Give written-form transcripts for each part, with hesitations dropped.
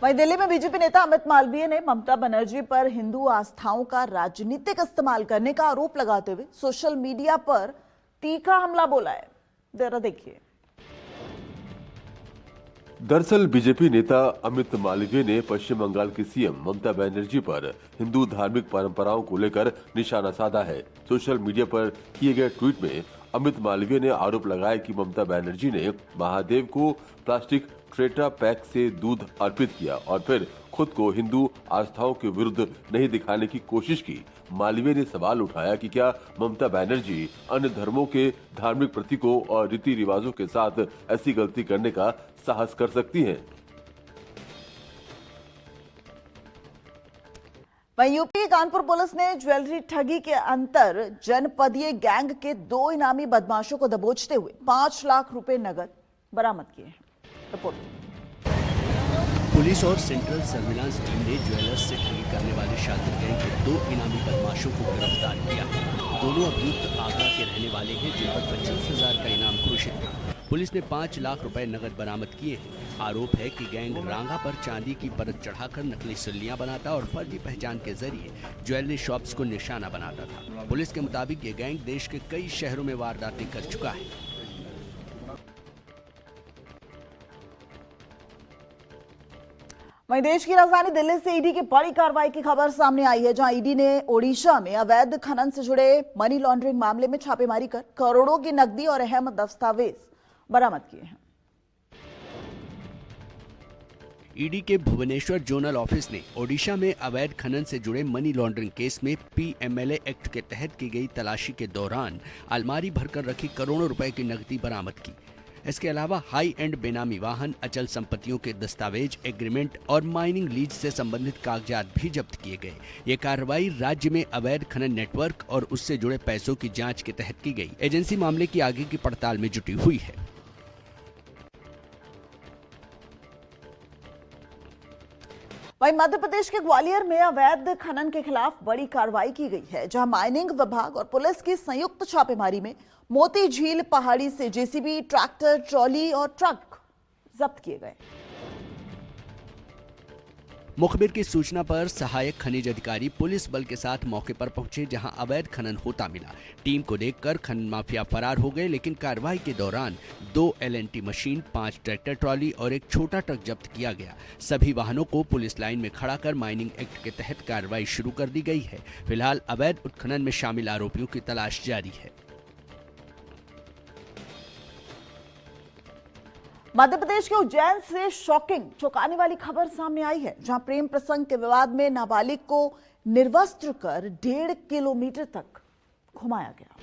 वहीं दिल्ली में बीजेपी नेता अमित मालवीय ने ममता बनर्जी पर हिंदू आस्थाओं का राजनीतिक इस्तेमाल करने का आरोप लगाते हुए सोशल मीडिया पर तीखा हमला बोला है। जरा देखिए। दरअसल बीजेपी नेता अमित मालवीय ने पश्चिम बंगाल की सीएम ममता बनर्जी पर हिंदू धार्मिक परंपराओं को लेकर निशाना साधा है। सोशल मीडिया पर किए गए ट्वीट में अमित मालवीय ने आरोप लगाया कि ममता बनर्जी ने महादेव को प्लास्टिक ट्रेटा पैक से दूध अर्पित किया और फिर खुद को हिंदू आस्थाओं के विरुद्ध नहीं दिखाने की कोशिश की। मालवीय ने सवाल उठाया कि क्या ममता बनर्जी अन्य धर्मों के धार्मिक प्रतीकों और रीति रिवाजों के साथ ऐसी गलती करने का साहस कर सकती हैं। वहीं यूपी कानपुर पुलिस ने ज्वेलरी ठगी के अंतर जनपदीय गैंग के 2 इनामी बदमाशों को दबोचते हुए 5 लाख रुपए नगद बरामद किए हैं। रिपोर्ट। पुलिस और सेंट्रल सर्विलांस टीम ने ज्वेलर्स से ठगी करने वाले शातिर गैंग के 2 इनामी बदमाशों को गिरफ्तार किया। दोनों अभियुक्त आगरा के रहने वाले हैं, जिन पर 25,000 का इनाम घोषित था। पुलिस ने 5 लाख रुपए नगद बरामद किए हैं। आरोप है कि गैंग रांगा पर चांदी की परत चढ़ाकर नकली सिल्लियां बनाता और फर्जी पहचान के जरिए ज्वेलरी शॉप्स को निशाना बनाता था। पुलिस के मुताबिक ये गैंग देश के कई शहरों में वारदातें कर चुका है। वहीं देश की राजधानी दिल्ली से ईडी की बड़ी कार्रवाई की खबर सामने आई है, जहां ईडी ने ओडिशा में अवैध खनन से जुड़े मनी लॉन्ड्रिंग मामले में छापेमारी कर करोड़ों की नकदी और अहम दस्तावेज बरामद किए हैं। ईडी के भुवनेश्वर जोनल ऑफिस ने ओडिशा में अवैध खनन से जुड़े मनी लॉन्ड्रिंग केस में पीएमएलए एक्ट के तहत की गई तलाशी के दौरान अलमारी भरकर रखी करोड़ों रुपए की नकदी बरामद की। इसके अलावा हाई एंड बेनामी वाहन, अचल संपत्तियों के दस्तावेज, एग्रीमेंट और माइनिंग लीज से संबंधित कागजात भी जब्त किए गए। ये कार्रवाई राज्य में अवैध खनन नेटवर्क और उससे जुड़े पैसों की जांच के तहत की गई। एजेंसी मामले की आगे की पड़ताल में जुटी हुई है। वहीं मध्य प्रदेश के ग्वालियर में अवैध खनन के खिलाफ बड़ी कार्रवाई की गई है, जहां माइनिंग विभाग और पुलिस की संयुक्त छापेमारी में मोती झील पहाड़ी से जेसीबी, ट्रैक्टर, ट्रॉली और ट्रक जब्त किए गए। मुखबिर की सूचना पर सहायक खनिज अधिकारी पुलिस बल के साथ मौके पर पहुंचे, जहां अवैध खनन होता मिला। टीम को देखकर खनन माफिया फरार हो गए, लेकिन कार्रवाई के दौरान 2 एलएनटी मशीन, 5 ट्रैक्टर ट्रॉली और एक छोटा ट्रक जब्त किया गया। सभी वाहनों को पुलिस लाइन में खड़ा कर माइनिंग एक्ट के तहत कार्रवाई शुरू कर दी गई है। फिलहाल अवैध उत्खनन में शामिल आरोपियों की तलाश जारी है। मध्य प्रदेश के उज्जैन से शॉकिंग, चौंकाने वाली खबर सामने आई है, जहां प्रेम प्रसंग के विवाद में नाबालिग को निर्वस्त्र कर 1.5 किलोमीटर तक घुमाया गया।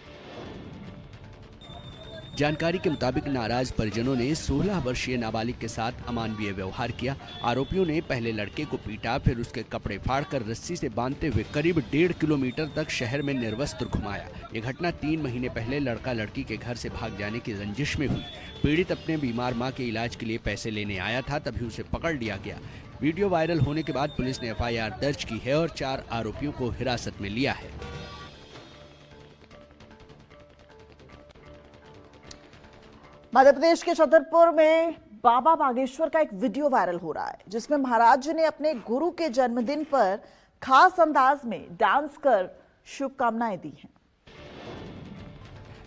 जानकारी के मुताबिक नाराज परिजनों ने 16 वर्षीय नाबालिग के साथ अमानवीय व्यवहार किया। आरोपियों ने पहले लड़के को पीटा, फिर उसके कपड़े फाड़कर रस्सी से बांधते हुए करीब 1.5 किलोमीटर तक शहर में निर्वस्त्र घुमाया। ये घटना 3 महीने पहले लड़का लड़की के घर से भाग जाने की रंजिश में हुई। पीड़ित अपने बीमार मां के इलाज के लिए पैसे लेने आया था, तभी उसे पकड़ लिया गया। वीडियो वायरल होने के बाद पुलिस ने एफआईआर दर्ज की है और 4 आरोपियों को हिरासत में लिया है। मध्य प्रदेश के छतरपुर में बाबा बागेश्वर का एक वीडियो वायरल हो रहा है, जिसमें महाराज जी ने अपने गुरु के जन्मदिन पर खास अंदाज में डांस कर शुभकामनाएं दी हैं।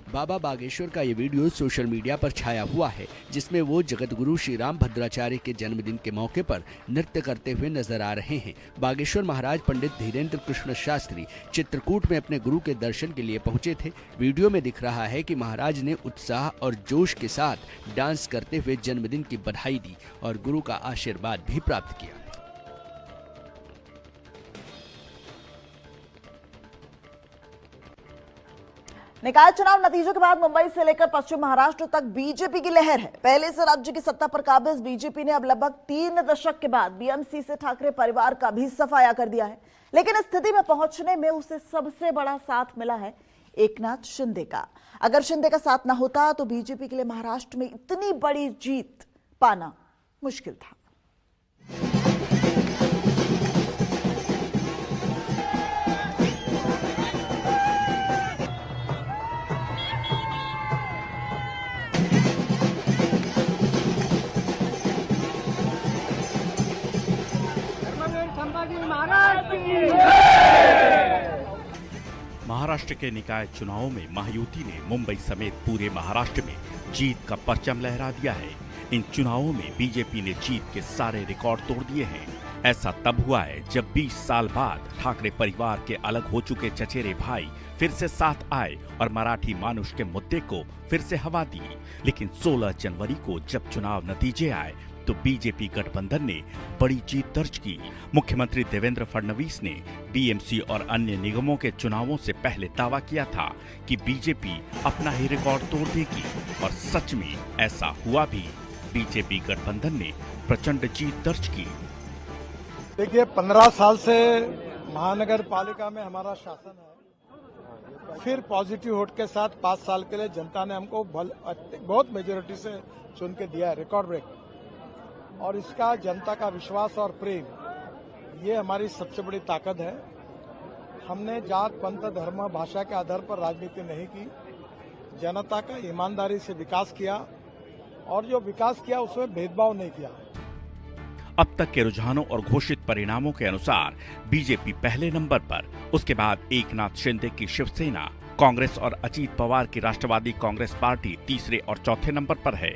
बाबा बागेश्वर का ये वीडियो सोशल मीडिया पर छाया हुआ है, जिसमें वो जगतगुरु श्री राम भद्राचार्य के जन्मदिन के मौके पर नृत्य करते हुए नजर आ रहे हैं। बागेश्वर महाराज पंडित धीरेन्द्र कृष्ण शास्त्री चित्रकूट में अपने गुरु के दर्शन के लिए पहुंचे थे। वीडियो में दिख रहा है कि महाराज ने उत्साह और जोश के साथ डांस करते हुए जन्मदिन की बधाई दी और गुरु का आशीर्वाद भी प्राप्त किया। निकाय चुनाव नतीजों के बाद मुंबई से लेकर पश्चिम महाराष्ट्र तक बीजेपी की लहर है। पहले से राज्य की सत्ता पर काबिज बीजेपी ने अब लगभग 3 दशक के बाद बीएमसी से ठाकरे परिवार का भी सफाया कर दिया है, लेकिन इस स्थिति में पहुंचने में उसे सबसे बड़ा साथ मिला है एकनाथ शिंदे का। अगर शिंदे का साथ ना होता तो बीजेपी के लिए महाराष्ट्र में इतनी बड़ी जीत पाना मुश्किल था। महाराष्ट्र के निकाय चुनावों में महायुति ने मुंबई समेत पूरे महाराष्ट्र में जीत का परचम लहरा दिया है। इन चुनावों में बीजेपी ने जीत के सारे रिकॉर्ड तोड़ दिए हैं। ऐसा तब हुआ है जब 20 साल बाद ठाकरे परिवार के अलग हो चुके चचेरे भाई फिर से साथ आए और मराठी मानुष के मुद्दे को फिर से हवा दी। लेकिन 16 जनवरी को जब चुनाव नतीजे आए तो बीजेपी गठबंधन ने बड़ी जीत दर्ज की। मुख्यमंत्री देवेंद्र फडणवीस ने बीएमसी और अन्य निगमों के चुनावों से पहले दावा किया था कि बीजेपी अपना ही रिकॉर्ड तोड़ देगी और सच में ऐसा हुआ भी। बीजेपी गठबंधन ने प्रचंड जीत दर्ज की। देखिए 15 साल से महानगर पालिका में हमारा शासन है, फिर पॉजिटिव वोट के साथ 5 साल के लिए जनता ने हमको बहुत मेजोरिटी से चुन के दिया है, रिकॉर्ड ब्रेक। और इसका जनता का विश्वास और प्रेम, ये हमारी सबसे बड़ी ताकत है। हमने जात पंथ धर्म भाषा के आधार पर राजनीति नहीं की, जनता का ईमानदारी से विकास किया और जो विकास किया उसमें भेदभाव नहीं किया। अब तक के रुझानों और घोषित परिणामों के अनुसार बीजेपी पहले नंबर पर, उसके बाद एकनाथ शिंदे की शिवसेना, कांग्रेस और अजीत पवार की राष्ट्रवादी कांग्रेस पार्टी तीसरे और चौथे नंबर पर है।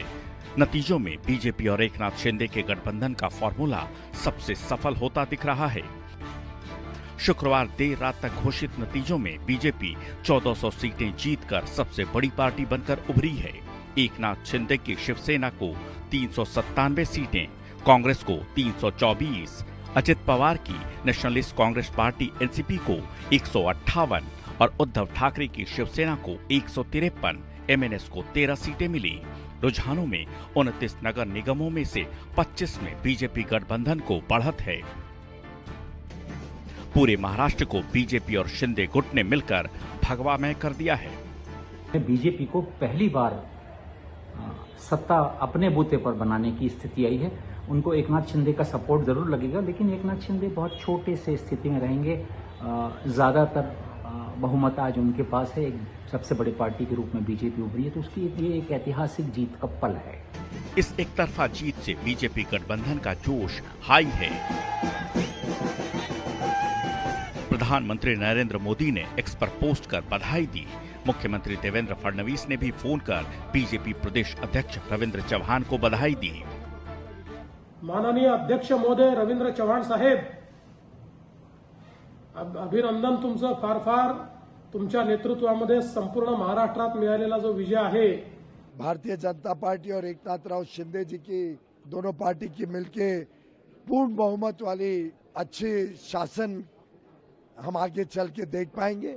नतीजों में बीजेपी और एकनाथ शिंदे के गठबंधन का फॉर्मूला सबसे सफल होता दिख रहा है। शुक्रवार देर रात तक घोषित नतीजों में बीजेपी 1400 सीटें जीतकर सबसे बड़ी पार्टी बनकर उभरी है। एकनाथ शिंदे की शिवसेना को 397 सीटें, कांग्रेस को 324, अजित पवार की नेशनलिस्ट कांग्रेस पार्टी एनसीपी को 158 और उद्धव ठाकरे की शिवसेना को 153, एमएनएस को 13 सीटें मिली। रुझानों में 29 नगर निगमों में से 25 में बीजेपी गठबंधन को बढ़त है। पूरे महाराष्ट्र को बीजेपी और शिंदे गुट ने मिलकर भगवामय कर दिया है। बीजेपी को पहली बार सत्ता अपने बूते पर बनाने की स्थिति आई है। उनको एकनाथ शिंदे का सपोर्ट जरूर लगेगा, लेकिन एकनाथ शिंदे बहुत छोटे से स्थिति में रहेंगे। ज्यादातर बहुमत आज उनके पास है। एक सबसे बड़ी पार्टी के रूप में बीजेपी उभरी है, तो उसकी ये एक ऐतिहासिक जीत का पल है। इस एकतरफा जीत से बीजेपी गठबंधन का जोश हाई है। प्रधानमंत्री नरेंद्र मोदी ने एक्स पर पोस्ट कर बधाई दी। मुख्यमंत्री देवेंद्र फडणवीस ने भी फोन कर बीजेपी प्रदेश अध्यक्ष रविंद्र चव्हाण को बधाई दी। माननीय अध्यक्ष महोदय रविंद्र चव्हाण साहेब, अभिनंदन तुमचं फार फार। तुमच्या नेतृत्वामध्ये संपूर्ण महाराष्ट्रात मिळालेला जो विजय आहे, भारतीय जनता पार्टी और एकनाथराव शिंदे जी की दोनों पार्टी की मिलके पूर्ण बहुमत वाली अच्छी शासन हम आगे चल के देख पाएंगे।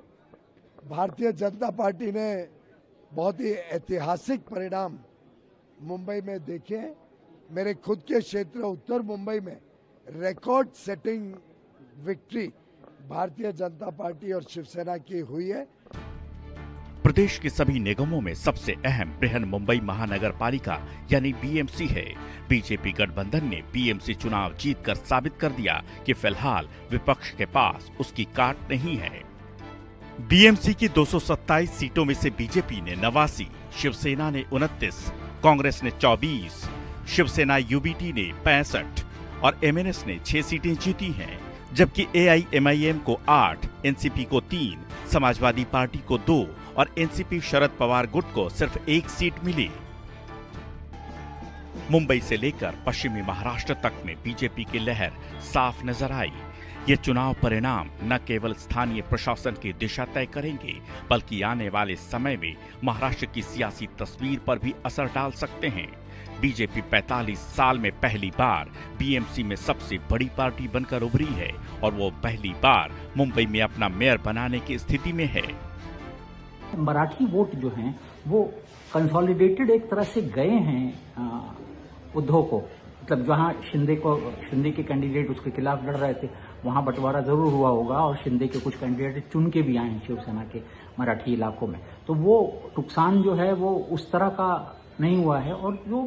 भारतीय जनता पार्टी ने बहुत ही ऐतिहासिक परिणाम मुंबई में देखे। मेरे खुद के क्षेत्र उत्तर मुंबई में record setting victory Bharatiya Janata party और शिवसेना की हुई है। प्रदेश के सभी निगमों में सबसे अहम बृहन मुंबई महानगर पालिका यानी बीएमसी है। बीजेपी गठबंधन ने बीएमसी चुनाव जीतकर साबित कर दिया कि फिलहाल विपक्ष के पास उसकी काट नहीं है। बीएमसी की 227 सीटों में से बीजेपी ने 89, शिवसेना ने 29, कांग्रेस ने 24, शिवसेना यूबीटी ने 65 और एमएनएस ने 6 सीटें जीती हैं, जबकि एआईएमआईएम को 8, एनसीपी को 3, समाजवादी पार्टी को 2 और एनसीपी शरद पवार गुट को सिर्फ 1 सीट मिली। मुंबई से लेकर पश्चिमी महाराष्ट्र तक में बीजेपी की लहर साफ नजर आई। ये चुनाव परिणाम न केवल स्थानीय प्रशासन की दिशा तय करेंगे, बल्कि आने वाले समय में महाराष्ट्र की सियासी तस्वीर पर भी असर डाल सकते हैं। बीजेपी 45 साल में पहली बार बीएमसी में सबसे बड़ी पार्टी बनकर उभरी है और वो पहली बार मुंबई में अपना मेयर बनाने की स्थिति में है। मराठी वोट जो हैं वो कंसोलिडेटेड एक तरह से गए हैं उद्धव को, मतलब जहां शिंदे के कैंडिडेट उसके खिलाफ लड़ रहे थे वहां बंटवारा जरूर हुआ होगा और शिंदे के कुछ कैंडिडेट चुन के भी आए हैं शिवसेना के मराठी इलाकों में, तो वो नुकसान जो है वो उस तरह का नहीं हुआ है। और जो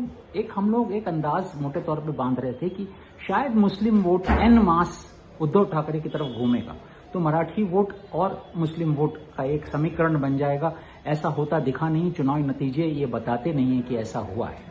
हम लोग एक अंदाज मोटे तौर पे बांध रहे थे कि शायद मुस्लिम वोट एन मास उद्धव ठाकरे की तरफ घूमेगा, तो मराठी वोट और मुस्लिम वोट का एक समीकरण बन जाएगा। ऐसा होता दिखा नहीं, चुनावी नतीजे ये बताते नहीं है कि ऐसा हुआ है।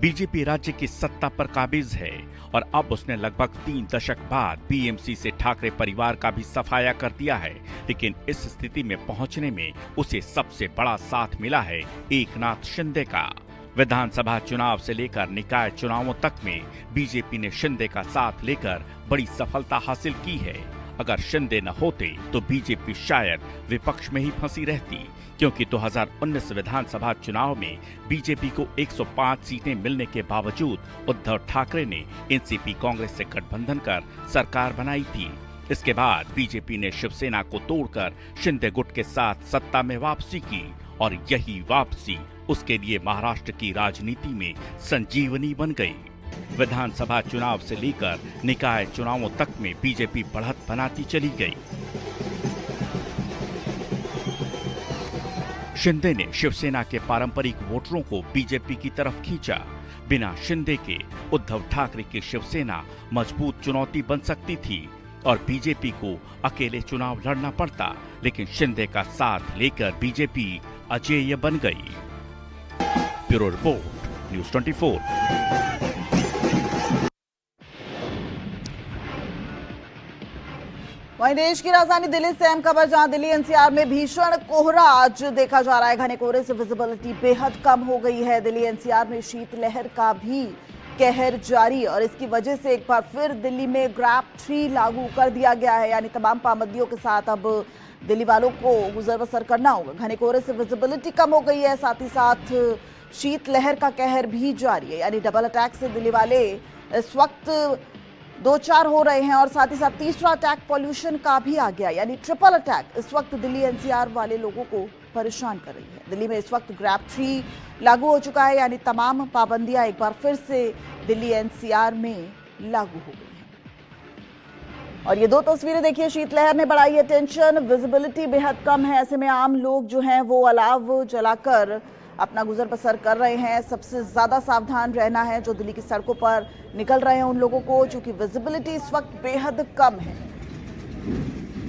बीजेपी राज्य की सत्ता पर काबिज है और अब उसने लगभग 3 दशक बाद बीएमसी से ठाकरे परिवार का भी सफाया कर दिया है। लेकिन इस स्थिति में पहुंचने में उसे सबसे बड़ा साथ मिला है एकनाथ शिंदे का। विधानसभा चुनाव से लेकर निकाय चुनावों तक में बीजेपी ने शिंदे का साथ लेकर बड़ी सफलता हासिल की है। अगर शिंदे न होते तो बीजेपी शायद विपक्ष में ही फंसी रहती, क्योंकि 2019 विधानसभा चुनाव में बीजेपी को 105 सीटें मिलने के बावजूद उद्धव ठाकरे ने एनसीपी कांग्रेस से गठबंधन कर सरकार बनाई थी। इसके बाद बीजेपी ने शिवसेना को तोड़कर शिंदे गुट के साथ सत्ता में वापसी की और यही वापसी उसके लिए महाराष्ट्र की राजनीति में संजीवनी बन गई। विधानसभा चुनाव से लेकर निकाय चुनावों तक में बीजेपी बढ़त बनाती चली गई। शिंदे ने शिवसेना के पारंपरिक वोटरों को बीजेपी की तरफ खींचा। बिना शिंदे के उद्धव ठाकरे की शिवसेना मजबूत चुनौती बन सकती थी और बीजेपी को अकेले चुनाव लड़ना पड़ता, लेकिन शिंदे का साथ लेकर बीजेपी अजेय बन गई। Bureau report, news 24। वहीं देश की राजधानी दिल्ली से अहम खबर, जहां दिल्ली एनसीआर में भीषण कोहरा आज देखा जा रहा है। घने कोहरे से विजिबिलिटी बेहद कम हो गई है। दिल्ली एनसीआर में शीतलहर का भी कहर जारी और इसकी वजह से एक बार फिर दिल्ली में ग्रैब 3 लागू कर दिया गया है। यानी तमाम पाबंदियों के साथ अब दिल्ली वालों को गुजर बसर करना होगा। घने कोहरे से विजिबिलिटी कम हो गई है, साथ ही साथ शीतलहर का कहर भी जारी है। यानी डबल अटैक से दिल्ली वाले इस वक्त 2-4 हो रहे हैं और साथ ही साथ तीसरा अटैक पॉल्यूशन का भी आ गया। यानी ट्रिपल अटैक इस वक्त दिल्ली एनसीआर वाले लोगों को परेशान कर रही है। दिल्ली में इस वक्त ग्रैब 3 लागू हो चुका है। यानी तमाम पाबंदियां एक बार फिर से दिल्ली एनसीआर में लागू हो गई हैं। और ये 2 तस्वीरें देखिए, शीतलहर ने बढ़ाई है टेंशन, विजिबिलिटी बेहद कम है। ऐसे में आम लोग जो हैं वो अलाव जलाकर अपना गुजर बसर कर रहे हैं। सबसे ज्यादा सावधान रहना है जो दिल्ली की सड़कों पर निकल रहे हैं उन लोगों को, चूंकि विजिबिलिटी इस वक्त बेहद कम है।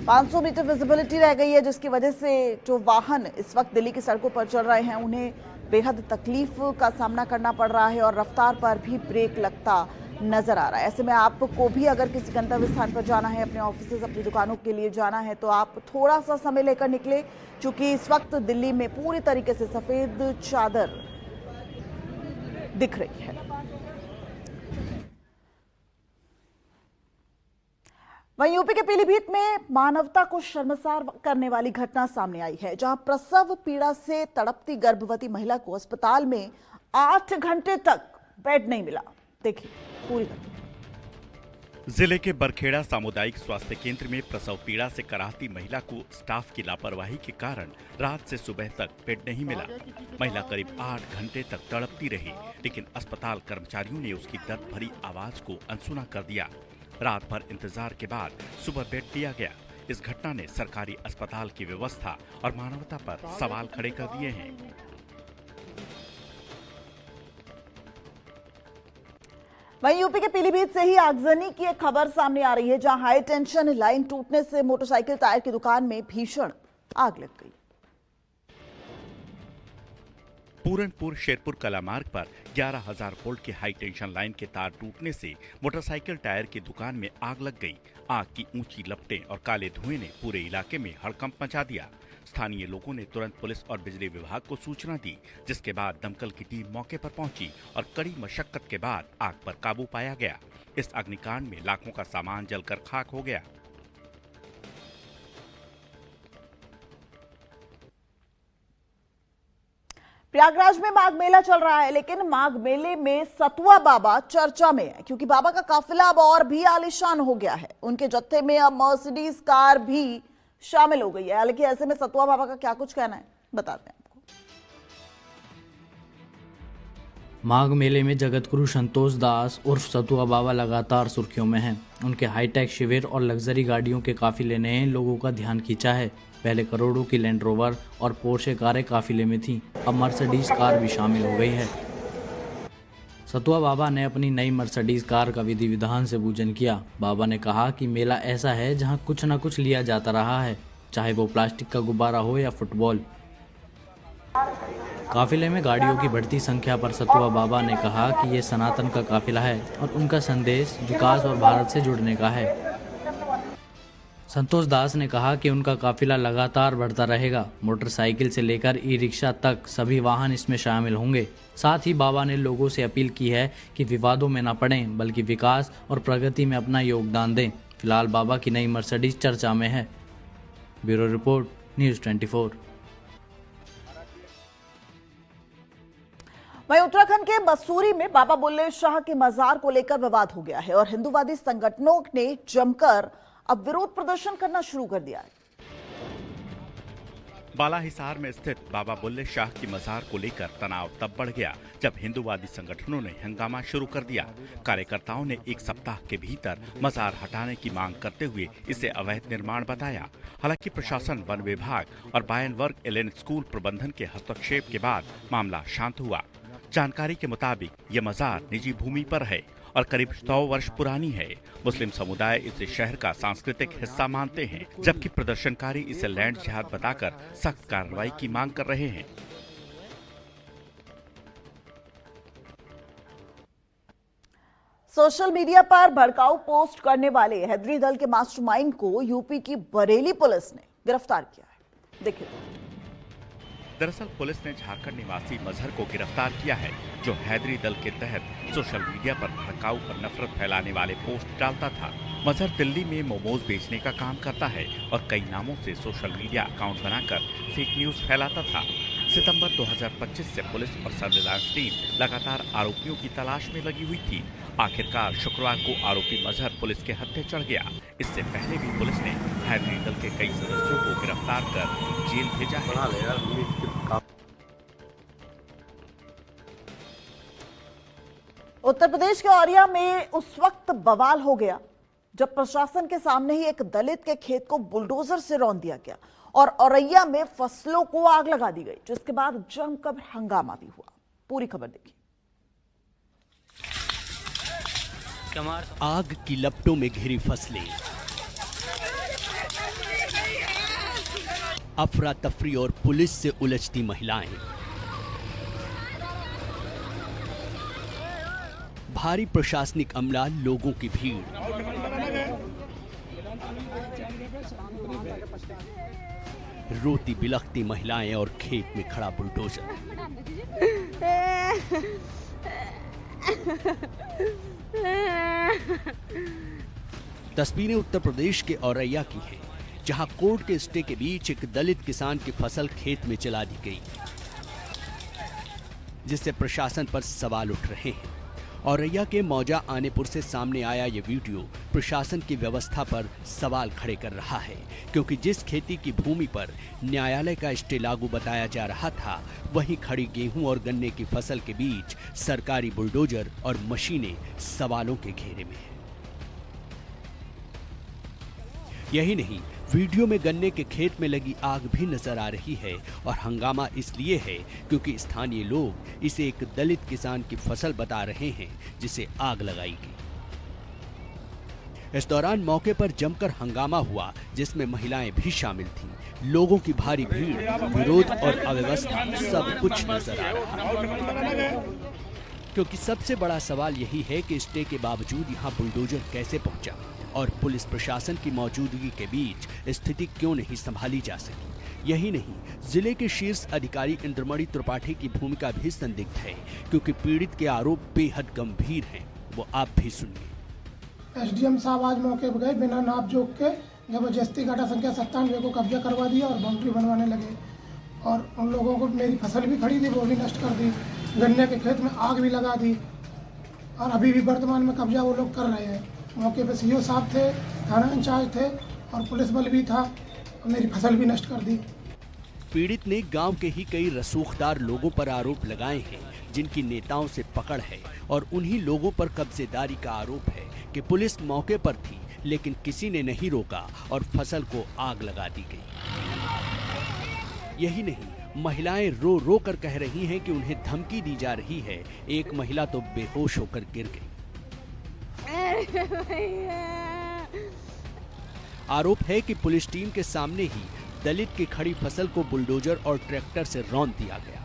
500 मीटर विजिबिलिटी रह गई है, जिसकी वजह से जो वाहन इस वक्त दिल्ली की सड़कों पर चल रहे हैं उन्हें बेहद तकलीफ का सामना करना पड़ रहा है और रफ्तार पर भी ब्रेक लगता नजर आ रहा है। ऐसे में आपको भी अगर किसी गंतव्य स्थान पर जाना है, अपने ऑफिस, अपनी दुकानों के लिए जाना है, तो आप थोड़ा सा समय लेकर निकले, क्योंकि इस वक्त दिल्ली में पूरी तरीके से सफेद चादर दिख रही है। वहीं यूपी के पीलीभीत में मानवता को शर्मसार करने वाली घटना सामने आई है, जहां प्रसव पीड़ा से तड़पती गर्भवती महिला को अस्पताल में 8 घंटे तक बेड नहीं मिला। देखिए पूरी घटना। जिले के बरखेड़ा सामुदायिक स्वास्थ्य केंद्र में प्रसव पीड़ा से कराहती महिला को स्टाफ की लापरवाही के कारण रात से सुबह तक बेड नहीं मिला। महिला करीब 8 घंटे तक तड़पती रही, लेकिन अस्पताल कर्मचारियों ने उसकी दर्द भरी आवाज को अनसुना कर दिया। रात भर इंतजार के बाद सुबह बेड दिया गया। इस घटना ने सरकारी अस्पताल की व्यवस्था और मानवता पर सवाल खड़े कर दिए हैं। वहीं यूपी के पीलीभीत से ही आगजनी की एक खबर सामने आ रही है, जहां हाई टेंशन लाइन टूटने से मोटरसाइकिल टायर की दुकान में भीषण आग लग गई। पूरनपुर शेरपुर कला मार्ग पर 11,000 वोल्ट की हाई टेंशन लाइन के तार टूटने से मोटरसाइकिल टायर की दुकान में आग लग गई। आग की ऊंची लपटें और काले धुएं ने पूरे इलाके में हड़कंप मचा दिया। स्थानीय लोगों ने तुरंत पुलिस और बिजली विभाग को सूचना दी, जिसके बाद दमकल की टीम मौके पर पहुंची और कड़ी मशक्कत के बाद आग पर काबू पाया गया। इस अग्निकांड में लाखों का सामान जलकर खाक हो गया। प्रयागराज में माघ मेला चल रहा है, लेकिन माघ मेले में सतुआ बाबा चर्चा में है, क्योंकि बाबा का काफिला अब और भी आलीशान हो गया है। उनके जत्थे में अब मर्सिडीज कार भी शामिल हो गई है। हालांकि ऐसे में सतुआ बाबा का क्या कुछ कहना है, बताते हैं आपको। माघ मेले में जगतगुरु संतोष दास उर्फ सतुआ बाबा लगातार सुर्खियों में हैं। उनके हाईटेक शिविर और लग्जरी गाड़ियों के काफिले ने लोगों का ध्यान खींचा है। पहले करोड़ों की लैंड रोवर और पोर्शे कारें काफिले में थीं, अब मर्सिडीज कार भी शामिल हो गई है। सतुआ बाबा ने अपनी नई मर्सिडीज कार का विधि विधान से पूजन किया। बाबा ने कहा कि मेला ऐसा है जहां कुछ न कुछ लिया जाता रहा है, चाहे वो प्लास्टिक का गुब्बारा हो या फुटबॉल। काफिले में गाड़ियों की बढ़ती संख्या पर सतुआ बाबा ने कहा कि ये सनातन का काफिला है और उनका संदेश विकास और भारत से जुड़ने का है। संतोष दास ने कहा कि उनका काफिला लगातार बढ़ता रहेगा। मोटरसाइकिल से लेकर ई रिक्शा तक सभी वाहन इसमें शामिल होंगे। साथ ही बाबा ने लोगों से अपील की है कि विवादों में न पड़ें बल्कि विकास और प्रगति में अपना योगदान दें। फिलहाल बाबा की नई मर्सिडीज चर्चा में है। Bureau report, news 24। वहीं उत्तराखंड के मसूरी में बाबा बुल्ले शाह के मजार को लेकर विवाद हो गया है और हिंदूवादी संगठनों ने जमकर अब विरोध प्रदर्शन करना शुरू कर दिया है। बालाहिसार में स्थित बाबा बुल्ले शाह की मजार को लेकर तनाव तब बढ़ गया जब हिंदूवादी संगठनों ने हंगामा शुरू कर दिया। कार्यकर्ताओं ने एक सप्ताह के भीतर मजार हटाने की मांग करते हुए इसे अवैध निर्माण बताया। हालांकि प्रशासन, वन विभाग और बायनवर्ग एलेन स्कूल प्रबंधन के हस्तक्षेप के बाद मामला शांत हुआ। जानकारी के मुताबिक ये मजार निजी भूमि पर है और करीब 100 वर्ष पुरानी है। मुस्लिम समुदाय इसे शहर का सांस्कृतिक हिस्सा मानते हैं, जबकि प्रदर्शनकारी इसे लैंड जिहाद बताकर सख्त कार्रवाई की मांग कर रहे हैं। सोशल मीडिया पर भड़काऊ पोस्ट करने वाले हैदरी दल के मास्टरमाइंड को यूपी की बरेली पुलिस ने गिरफ्तार किया है। देखिए, दरअसल पुलिस ने झारखंड निवासी मजहर को गिरफ्तार किया है, जो हैदरी दल के तहत सोशल मीडिया पर भड़काऊ और नफरत फैलाने वाले पोस्ट डालता था। मजहर दिल्ली में मोमोज बेचने का काम करता है और कई नामों से सोशल मीडिया अकाउंट बनाकर फेक न्यूज फैलाता था। सितंबर 2025 से पुलिस और सर्विलांस टीम लगातार आरोपियों की तलाश में लगी हुई थी। आखिरकार शुक्रवार को आरोपी मजहर पुलिस के हत्थे चढ़ गया। इससे पहले भी पुलिस ने हैदरी दल के कई सदस्यों को गिरफ्तार कर जेल भेजा है। उत्तर प्रदेश के औरिया में उस वक्त बवाल हो गया जब प्रशासन के सामने ही एक दलित के खेत को बुलडोजर से रौंद दिया गया और औरैया में फसलों को आग लगा दी गई, जिसके बाद जमकर हंगामा भी हुआ। पूरी खबर देखिए। आग की लपटों में घिरी फसलें, अफरा तफरी और पुलिस से उलझती महिलाएं, भारी प्रशासनिक अमला, लोगों की भीड़, रोती बिलखती महिलाएं और खेत में खड़ा बुलडोजर। तस्वीरें उत्तर प्रदेश के औरैया की हैं, जहां कोर्ट के स्टे के बीच एक दलित किसान की फसल खेत में चला दी गई, जिससे प्रशासन पर सवाल उठ रहे हैं। औरैया के मौजा आनेपुर से सामने आया ये वीडियो प्रशासन की व्यवस्था पर सवाल खड़े कर रहा है, क्योंकि जिस खेती की भूमि पर न्यायालय का स्टे लागू बताया जा रहा था, वहीं खड़ी गेहूं और गन्ने की फसल के बीच सरकारी बुलडोजर और मशीनें सवालों के घेरे में है। यही नहीं, वीडियो में गन्ने के खेत में लगी आग भी नजर आ रही है और हंगामा इसलिए है क्योंकि स्थानीय लोग इसे एक दलित किसान की फसल बता रहे हैं जिसे आग लगाई गई। इस दौरान मौके पर जमकर हंगामा हुआ, जिसमें महिलाएं भी शामिल थीं। लोगों की भारी भीड़, विरोध और अव्यवस्था सब कुछ नजर आ रहा है। क्योंकि सबसे बड़ा सवाल यही है कि स्टे के बावजूद यहाँ बुलडोजर कैसे पहुंचा और पुलिस प्रशासन की मौजूदगी के बीच स्थिति क्यों नहीं संभाली जा सकी। यही नहीं, जिले के शीर्ष अधिकारी इंद्रमणि त्रिपाठी की भूमिका भी संदिग्ध है, क्योंकि पीड़ित के आरोप बेहद गंभीर हैं। वो आप भी सुनिए। एसडीएम साहब आज मौके पर गए, बिना नाप जोख के जबरदस्ती घाटा संख्या 97 को कब्जा करवा दिया और बाउंड्री बनवाने लगे और उन लोगों को मेरी फसल भी खड़ी थी वो भी नष्ट कर दी, गन्ने के खेत में आग भी लगा दी और अभी भी वर्तमान में कब्जा वो लोग कर रहे हैं। मौके पर सीओ साहब थे, थाना इंचार्ज थे और पुलिस बल भी था और मेरी फसल भी नष्ट कर दी। पीड़ित ने गांव के ही कई रसूखदार लोगों पर आरोप लगाए हैं, जिनकी नेताओं से पकड़ है और उन्हीं लोगों पर कब्जेदारी का आरोप है कि पुलिस मौके पर थी लेकिन किसी ने नहीं रोका और फसल को आग लगा दी गई। यही नहीं, महिलाएं रो रो कर कह रही हैं कि उन्हें धमकी दी जा रही है। एक महिला तो बेहोश होकर गिर गई। आरोप है कि पुलिस टीम के सामने ही दलित की खड़ी फसल को बुलडोजर और ट्रैक्टर से रौंद दिया गया।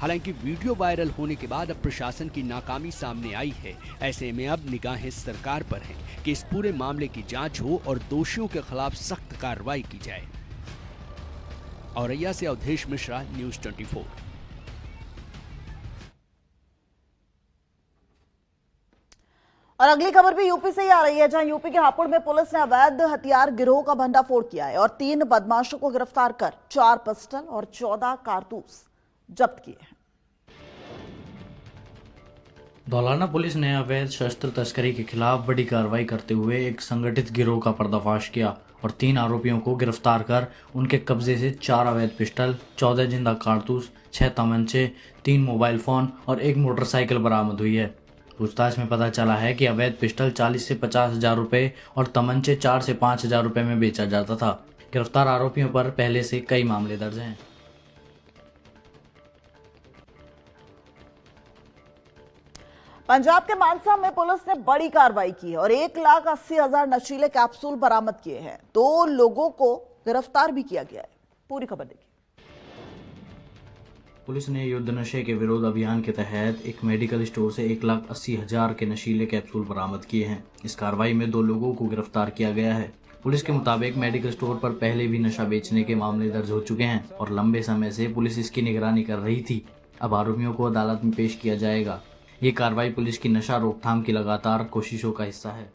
हालांकि वीडियो वायरल होने के बाद अब प्रशासन की नाकामी सामने आई है। ऐसे में अब निगाहें सरकार पर हैं कि इस पूरे मामले की जांच हो और दोषियों के खिलाफ सख्त कार्रवाई की जाए। औरैया से अवधेश मिश्रा, न्यूज़ 24। और अगली खबर भी यूपी से ही आ रही है, जहां यूपी के हापुड़ में पुलिस ने अवैध हथियार गिरोह का भंडाफोड़ किया है और 3 बदमाशों को गिरफ्तार कर 4 पिस्टल और 14 कारतूस जब्त किए हैं। धौलाना पुलिस ने अवैध शस्त्र तस्करी के खिलाफ बड़ी कार्रवाई करते हुए एक संगठित गिरोह का पर्दाफाश किया और 3 आरोपियों को गिरफ्तार कर उनके कब्जे से 4 अवैध पिस्टल, 14 जिंदा कारतूस, 6 तमंचे, 3 मोबाइल फोन और 1 मोटरसाइकिल बरामद हुई है। पूछताछ में पता चला है कि अवैध पिस्टल 40 से 50 हजार रुपए और तमंचे 4 से 5 हजार रुपए में बेचा जाता था। गिरफ्तार आरोपियों पर पहले से कई मामले दर्ज हैं। पंजाब के मानसा में पुलिस ने बड़ी कार्रवाई की है और 1,80,000 नशीले कैप्सूल बरामद किए हैं। 2 लोगों को गिरफ्तार भी किया गया है। पूरी खबर देखिए। पुलिस ने युद्ध नशे के विरोध अभियान के तहत एक मेडिकल स्टोर से 1,80,000 के नशीले कैप्सूल बरामद किए हैं। इस कार्रवाई में 2 लोगों को गिरफ्तार किया गया है। पुलिस के मुताबिक मेडिकल स्टोर पर पहले भी नशा बेचने के मामले दर्ज हो चुके हैं और लंबे समय से पुलिस इसकी निगरानी कर रही थी। अब आरोपियों को अदालत में पेश किया जाएगा। ये कार्रवाई पुलिस की नशा रोकथाम की लगातार कोशिशों का हिस्सा है।